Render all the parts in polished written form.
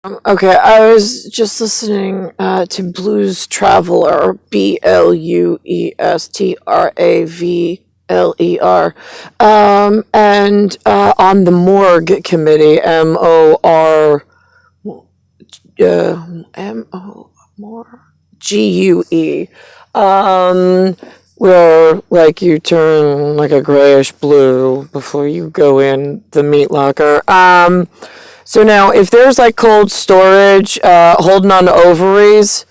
Okay, I was just listening to Blues Traveler, Bluestraveler, and on the Morgue Committee, GUE, where like you turn like a grayish blue before you go in the meat locker. So now, if there's like cold storage holding on to ovaries,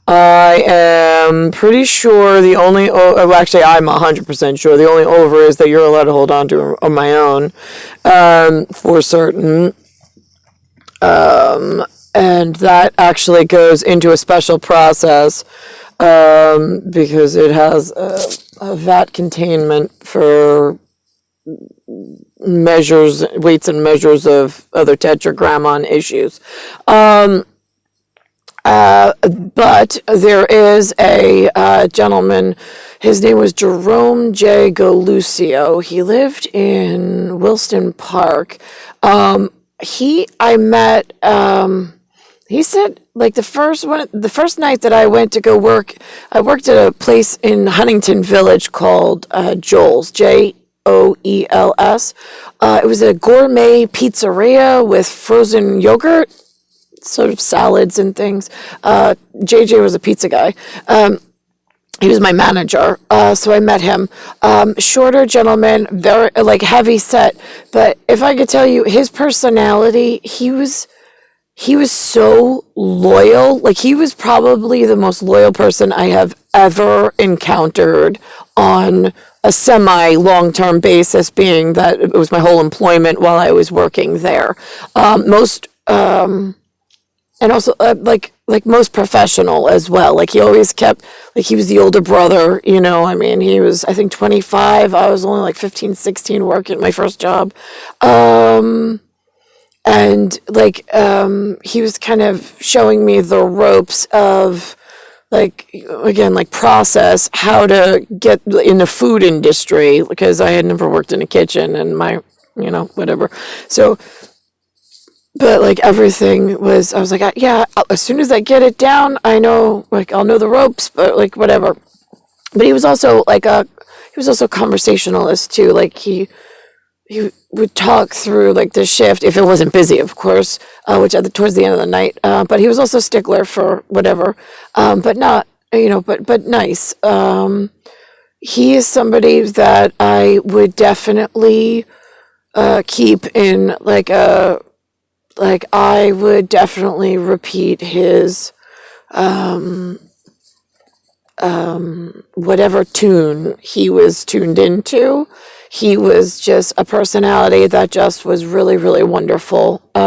I am pretty sure the only, actually, I'm 100% sure the only ovaries that you're allowed to hold on to are my own, for certain. And that actually goes into a special process because it has a vat containment for measures, weights and measures of other tetragrammaton issues. But there is a gentleman, his name was Jerome J. Galucio. He lived in Wilston Park. I met, he said, like the first night that I went to go work, I worked at a place in Huntington Village called Joel's, Joels. It was a gourmet pizzeria with frozen yogurt, sort of salads and things. JJ was a pizza guy. He was my manager, so I met him. Shorter gentleman, very like heavy set. But if I could tell you his personality, he was so loyal. Like he was probably the most loyal person I have ever encountered on a semi long-term basis, being that it was my whole employment while I was working there. And also like most professional as well. Like he always kept, like he was the older brother, you know. I mean, he was, I think, 25. I was only like 15, 16 working my first job. And like he was kind of showing me the ropes of, like, again, like process, how to get in the food industry, because I had never worked in a kitchen and whatever. So, but like everything was, I was like, yeah, as soon as I get it down, I know, like, I'll know the ropes, but like whatever. But he was also like he was also a conversationalist too. Like he would talk through like the shift if it wasn't busy, of course, which towards the end of the night. But he was also a stickler for whatever, but not, but nice. He is somebody that I would definitely keep in like I would definitely repeat his whatever tune he was tuned into. He was just a personality that just was really, really wonderful. He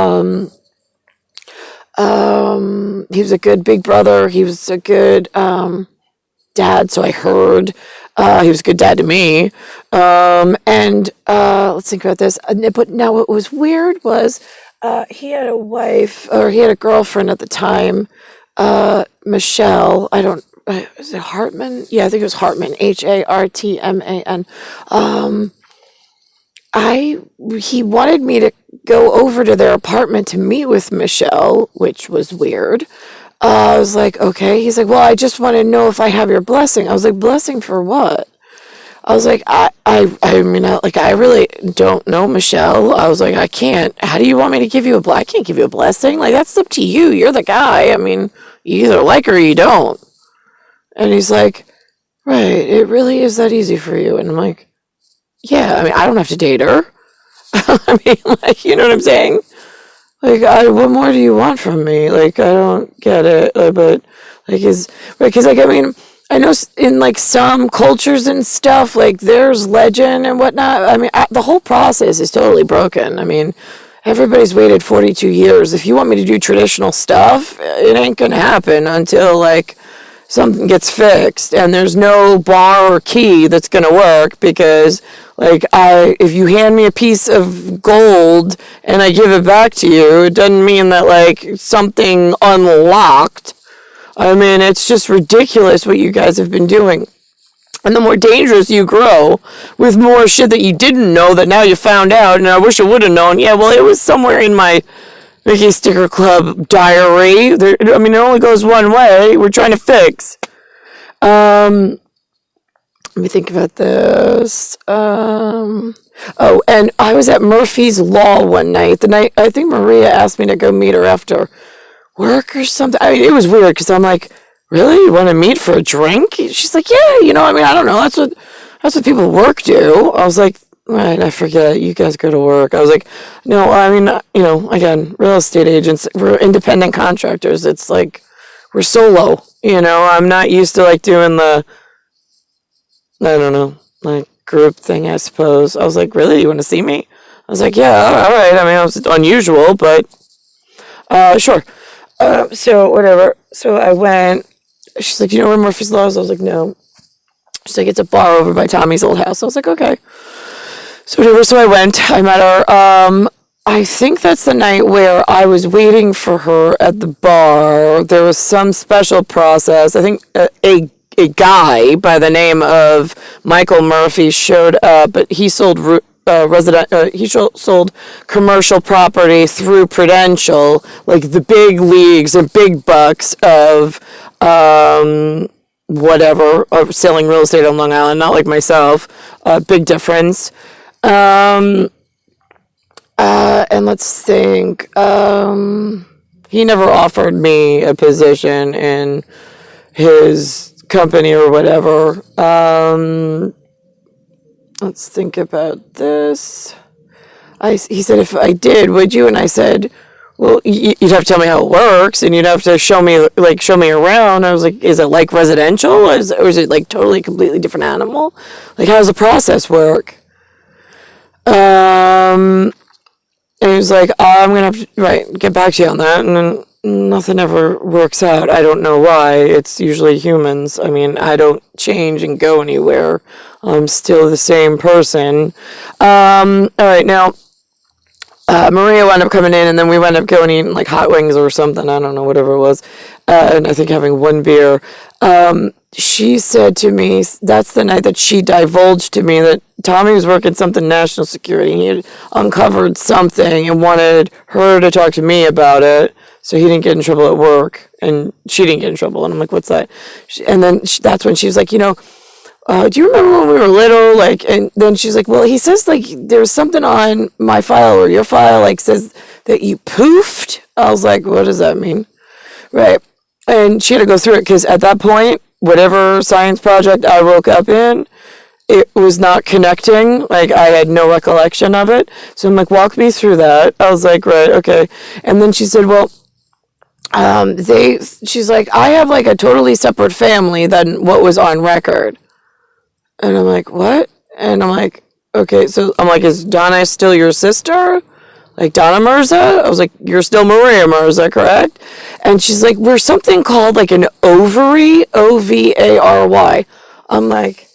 was a good big brother. He was a good dad, so I heard. He was a good dad to me. And let's think about this. But now what was weird was he had a wife, or he had a girlfriend at the time, Michelle. Is it Hartman? Yeah, I think it was Hartman, Hartman. He wanted me to go over to their apartment to meet with Michelle, which was weird. I was like, okay. He's like, well, I just want to know if I have your blessing. I was like, blessing for what? I was like, I really don't know Michelle. I was like, I can't. How do you want me to give you I can't give you a blessing. Like, that's up to you. You're the guy. I mean, you either like her or you don't. And he's like, right, it really is that easy for you. And I'm like, yeah, I mean, I don't have to date her. I mean, like, you know what I'm saying? Like, what more do you want from me? Like, I don't get it. But, like, because, like, I mean, I know in, like, some cultures and stuff, like, there's legend and whatnot. I mean, the whole process is totally broken. I mean, everybody's waited 42 years. If you want me to do traditional stuff, it ain't gonna happen until, like, something gets fixed, and there's no bar or key that's gonna work, because like if you hand me a piece of gold and I give it back to you, it doesn't mean that like something unlocked. I mean, it's just ridiculous what you guys have been doing. And the more dangerous you grow with more shit that you didn't know that now you found out, and I wish I would have known. Yeah, well, it was somewhere in my Mickey Sticker Club diary. I mean, it only goes one way. We're trying to fix. Let me think about this. Oh, and I was at Murphy's Law one night. The night I think Maria asked me to go meet her after work or something. I mean, it was weird because I'm like, really? You want to meet for a drink? She's like, yeah. I mean, I don't know. That's what people at work do. I was like, right, I forget. You guys go to work. I was like, no. I mean, again, real estate agents. We're independent contractors. It's like we're solo. I'm not used to like doing the, I don't know, like group thing, I suppose. I was like, really? You want to see me? I was like, yeah, all right. I mean, it was unusual, but sure. So whatever. So I went. She's like, you know where Murphy's Law is? I was like, no. She's like, it's a bar over by Tommy's old house. I was like, okay. So whatever. So I went. I met her. I think that's the night where I was waiting for her at the bar. There was some special process. I think a guy by the name of Michael Murphy showed up, but he sold sold commercial property through Prudential, like the big leagues and big bucks of whatever, of selling real estate on Long Island. Not like myself. Big difference. And let's think. He never offered me a position in his company or whatever. Let's think about this. He said, if I did, would you? And I said, well, you'd have to tell me how it works, and you'd have to show me around. I was like, is it like residential, or is it like totally completely different animal? Like, how does the process work? And he was like, I'm going to have to, get back to you on that. And then nothing ever works out. I don't know why. It's usually humans. I mean, I don't change and go anywhere. I'm still the same person. All right, now, Maria wound up coming in, and then we wound up going eating like hot wings or something. I don't know, whatever it was. And I think having one beer. She said to me, that's the night that she divulged to me that Tommy was working something national security. He had uncovered something and wanted her to talk to me about it so he didn't get in trouble at work. And she didn't get in trouble. And I'm like, what's that? And then that's when she was like, do you remember when we were little? Like, and then she's like, well, he says like there's something on my file or your file, like says that you poofed. I was like, what does that mean? Right. And she had to go through it because at that point, whatever science project I woke up in, it was not connecting. Like, I had no recollection of it. So I'm like, walk me through that. I was like, right, okay. And then she said, well, she's like, I have like a totally separate family than what was on record. And I'm like, what? And I'm like, okay, so I'm like, is Donna still your sister? Like Donna Mirza? I was like, you're still Maria Mirza, correct? And she's like, we're something called like an ovary, O-V-A-R-Y. I'm like,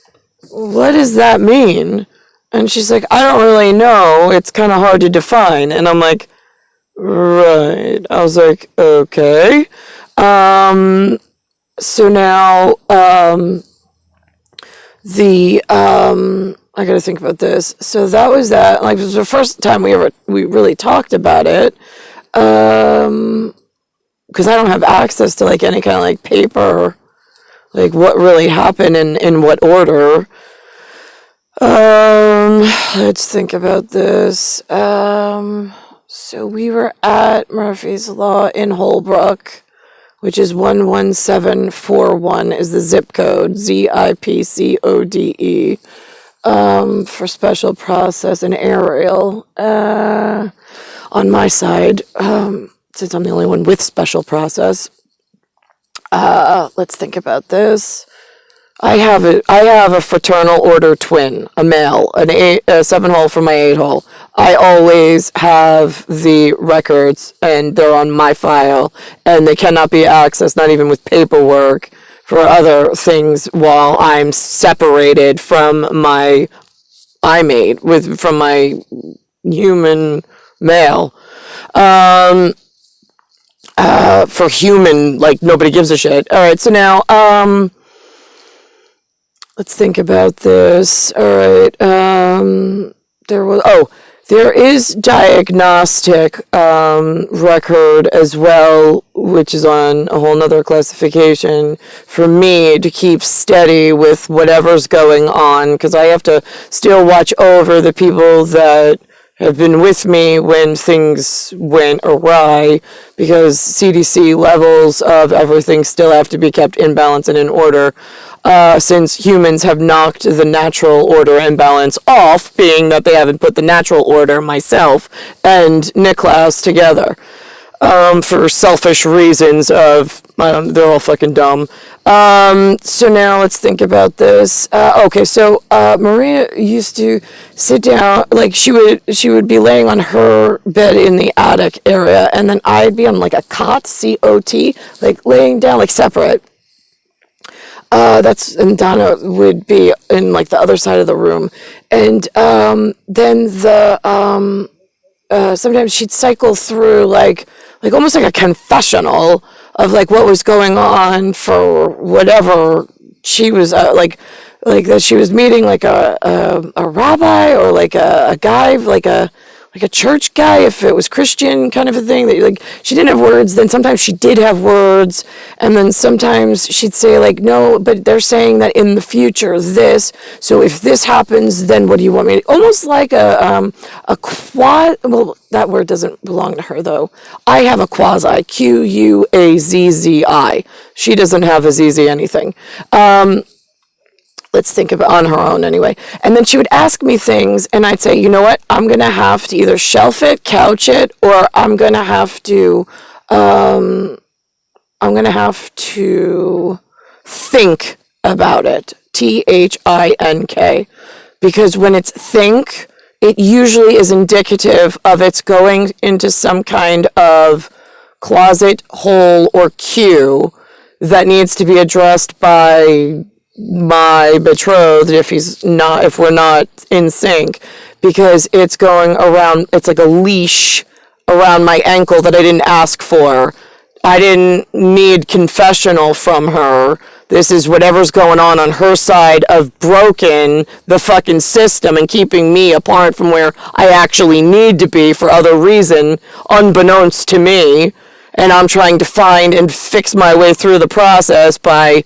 what does that mean? And she's like, I don't really know. It's kind of hard to define. And I'm like, right. I was like, okay. So now, I gotta think about this. So that was that. Like, it was the first time we really talked about it. Because I don't have access to like any kind of like paper, like what really happened in what order. Let's think about this. So we were at Murphy's Law in Holbrook, which is 11741 is the zip code, ZIPCODE. For special process and aerial on my side, since I'm the only one with special process. Let's think about this. I have a fraternal order twin, a male, a 7-hole for my 8-hole. I always have the records, and they're on my file, and they cannot be accessed, not even with paperwork, for other things while I'm separated from my from my human male. For human, like nobody gives a shit. All right, so now, let's think about this. All right, There is diagnostic record as well, which is on a whole nother classification for me to keep steady with whatever's going on, because I have to still watch over the people that have been with me when things went awry, because CDC levels of everything still have to be kept in balance and in order, since humans have knocked the natural order and balance off, being that they haven't put the natural order, myself and Niklaus, together. For selfish reasons of, they're all fucking dumb. So now let's think about this. Okay, so Maria used to sit down, like she would be laying on her bed in the attic area, and then I'd be on like a cot, C-O-T, like laying down, like separate. And Donna would be in like the other side of the room, and then sometimes she'd cycle through like almost like a confessional of like what was going on for whatever she was like that she was meeting like a rabbi or like a guy like a church guy, if it was Christian kind of a thing, that like she didn't have words. Then sometimes she did have words, and then sometimes she'd say like, no, but they're saying that in the future this, so if this happens, then what do you want me to, almost like a quad, well, that word doesn't belong to her though. I have a quasi, Q-U-A-Z-Z-I. She doesn't have a ZZ anything. Let's think about on her own anyway. And then she would ask me things, and I'd say, you know what, I'm going to have to either shelf it, couch it, or I'm going to have to think about it. T-H-I-N-K. Because when it's think, it usually is indicative of it's going into some kind of closet, hole, or queue that needs to be addressed by my betrothed if we're not in sync, because it's going around, it's like a leash around my ankle that I didn't ask for. I didn't need confessional from her. This is whatever's going on her side of broken the fucking system and keeping me apart from where I actually need to be for other reason, unbeknownst to me. And I'm trying to find and fix my way through the process by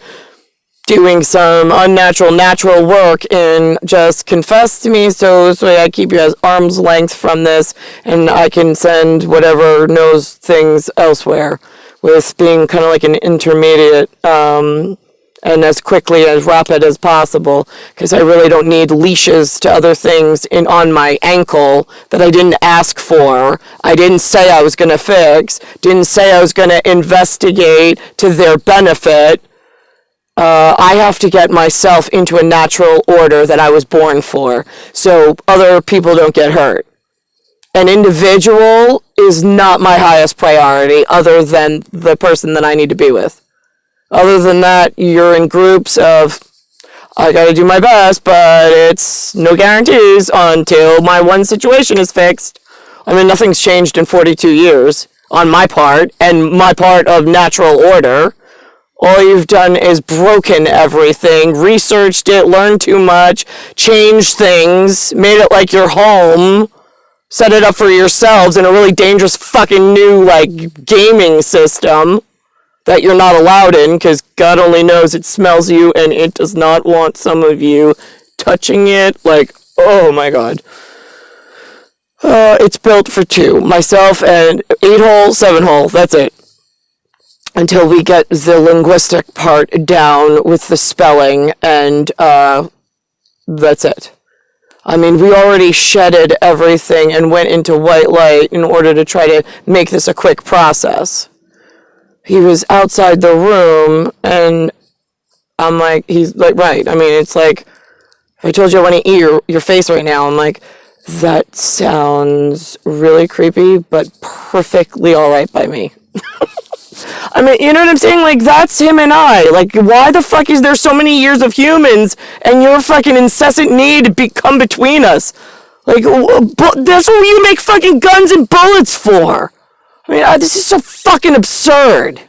doing some natural work and just confess to me, so this way I keep you at arm's length from this, and I can send whatever knows things elsewhere, with being kind of like an intermediate, and as quickly as rapid as possible, because I really don't need leashes to other things on my ankle that I didn't ask for. I didn't say I was going to fix, didn't say I was going to investigate to their benefit. I have to get myself into a natural order that I was born for, so other people don't get hurt. An individual is not my highest priority, other than the person that I need to be with. Other than that, you're in groups of, I gotta do my best, but it's no guarantees until my one situation is fixed. I mean, nothing's changed in 42 years on my part, and my part of natural order. All you've done is broken everything, researched it, learned too much, changed things, made it like your home, set it up for yourselves in a really dangerous fucking new, like, gaming system that you're not allowed in, because God only knows it smells you and it does not want some of you touching it. Like, oh my God. It's built for two. Myself and 8-hole, 7-hole. That's it. Until we get the linguistic part down with the spelling, and that's it. I mean, we already shedded everything and went into white light in order to try to make this a quick process. He was outside the room, and I'm like, he's like, right. I mean, it's like, if I told you I want to eat your face right now, I'm like, that sounds really creepy, but perfectly all right by me. I mean, you know what I'm saying? Like, that's him and I. Like, why the fuck is there so many years of humans and your fucking incessant need to come between us? Like, that's what you make fucking guns and bullets for. I mean, this is so fucking absurd.